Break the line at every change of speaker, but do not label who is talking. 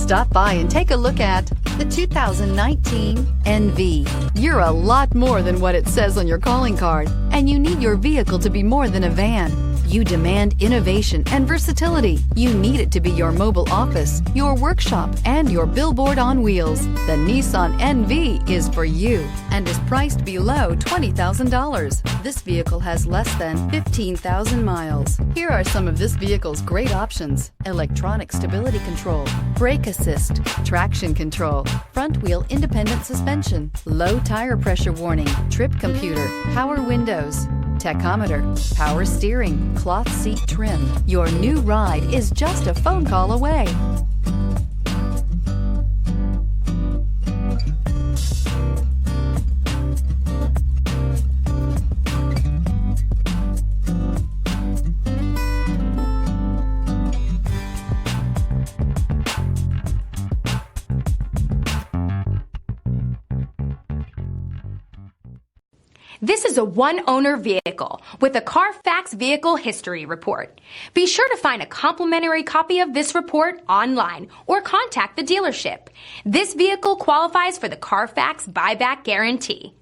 Stop by and take a look at the 2019 NV. You're a lot more than what it says on your calling card, and you need your vehicle to be more than a van. You demand innovation and versatility. You need it to be your mobile office, your workshop, and your billboard on wheels. The Nissan NV is for you and is priced below $20,000. This vehicle has less than 15,000 miles. Here are some of this vehicle's great options: electronic stability control, brake assist, traction control, front wheel independent suspension, low tire pressure warning, trip computer, power windows, tachometer, power steering, cloth seat trim. Your new ride is just a phone call away.
This is a one-owner vehicle with a Carfax Vehicle History Report. Be sure to find a complimentary copy of this report online or contact the dealership. This vehicle qualifies for the Carfax Buyback Guarantee.